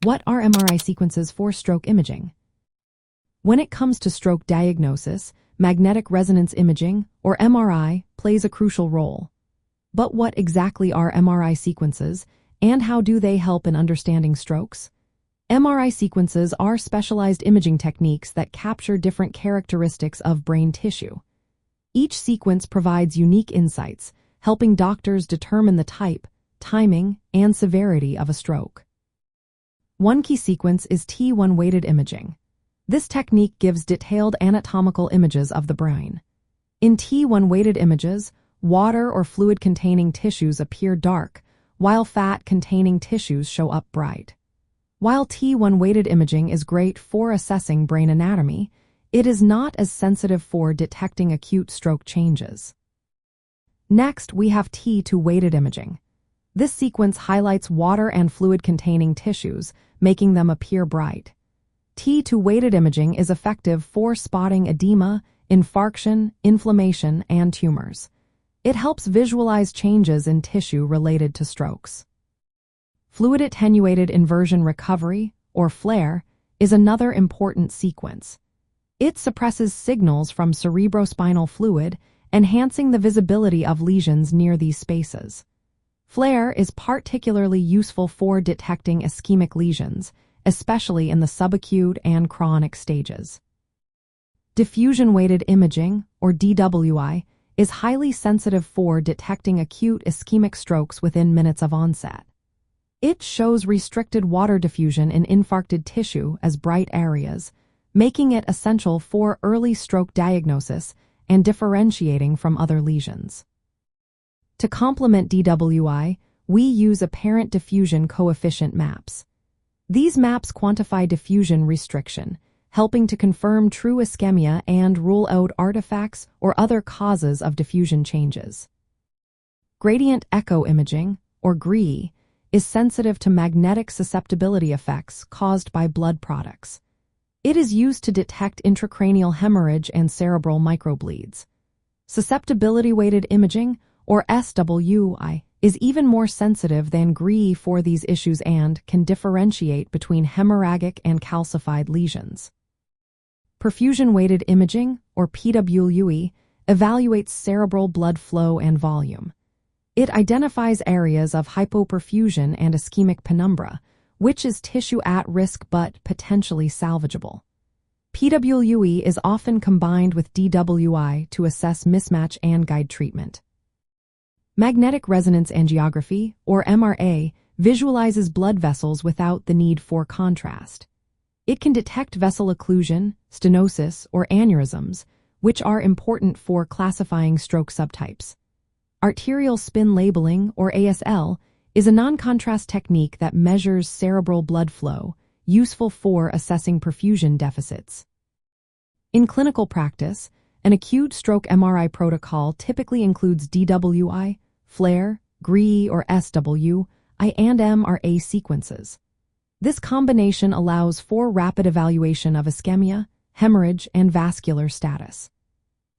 What are MRI sequences for stroke imaging? When it comes to stroke diagnosis, magnetic resonance imaging, or MRI, plays a crucial role. But what exactly are MRI sequences, and how do they help in understanding strokes? MRI sequences are specialized imaging techniques that capture different characteristics of brain tissue. Each sequence provides unique insights, helping doctors determine the type, timing, and severity of a stroke. One key sequence is T1-weighted imaging. This technique gives detailed anatomical images of the brain. In T1-weighted images, water or fluid-containing tissues appear dark, while fat-containing tissues show up bright. While T1-weighted imaging is great for assessing brain anatomy, it is not as sensitive for detecting acute stroke changes. Next, we have T2-weighted imaging. This sequence highlights water and fluid-containing tissues, making them appear bright. T2-weighted imaging is effective for spotting edema, infarction, inflammation, and tumors. It helps visualize changes in tissue related to strokes. Fluid-Attenuated Inversion Recovery, or FLAIR, is another important sequence. It suppresses signals from cerebrospinal fluid, enhancing the visibility of lesions near these spaces. FLAIR is particularly useful for detecting ischemic lesions, especially in the subacute and chronic stages. Diffusion-Weighted Imaging, or DWI, is highly sensitive for detecting acute ischemic strokes within minutes of onset. It shows restricted water diffusion in infarcted tissue as bright areas, making it essential for early stroke diagnosis and differentiating from other lesions. To complement DWI, we use Apparent Diffusion Coefficient maps. These maps quantify diffusion restriction, helping to confirm true ischemia and rule out artifacts or other causes of diffusion changes. Gradient echo imaging, or GRE, is sensitive to magnetic susceptibility effects caused by blood products. It is used to detect intracranial hemorrhage and cerebral microbleeds. Susceptibility-Weighted Imaging, or SWI, is even more sensitive than GRE for these issues and can differentiate between hemorrhagic and calcified lesions. Perfusion-Weighted Imaging, or PWE, evaluates cerebral blood flow and volume. It identifies areas of hypoperfusion and ischemic penumbra, which is tissue at risk but potentially salvageable. PWE is often combined with DWI to assess mismatch and guide treatment. Magnetic resonance angiography, or MRA, visualizes blood vessels without the need for contrast. It can detect vessel occlusion, stenosis, or aneurysms, which are important for classifying stroke subtypes. Arterial spin labeling, or ASL, is a non-contrast technique that measures cerebral blood flow, useful for assessing perfusion deficits. In clinical practice, an acute stroke MRI protocol typically includes DWI, FLAIR, GRE, or SWI, and MRA sequences. This combination allows for rapid evaluation of ischemia, hemorrhage, and vascular status.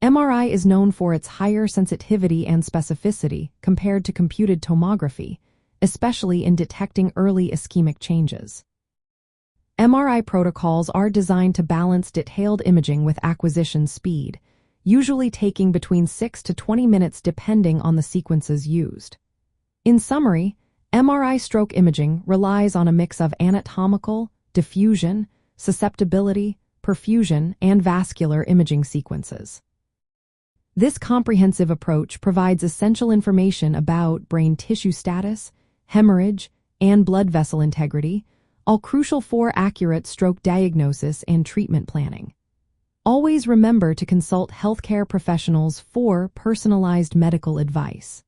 MRI is known for its higher sensitivity and specificity compared to computed tomography, especially in detecting early ischemic changes. MRI protocols are designed to balance detailed imaging with acquisition speed, usually taking between 6 to 20 minutes depending on the sequences used. In summary, MRI stroke imaging relies on a mix of anatomical, diffusion, susceptibility, perfusion, and vascular imaging sequences. This comprehensive approach provides essential information about brain tissue status, hemorrhage, and blood vessel integrity, all crucial for accurate stroke diagnosis and treatment planning. Always remember to consult healthcare professionals for personalized medical advice.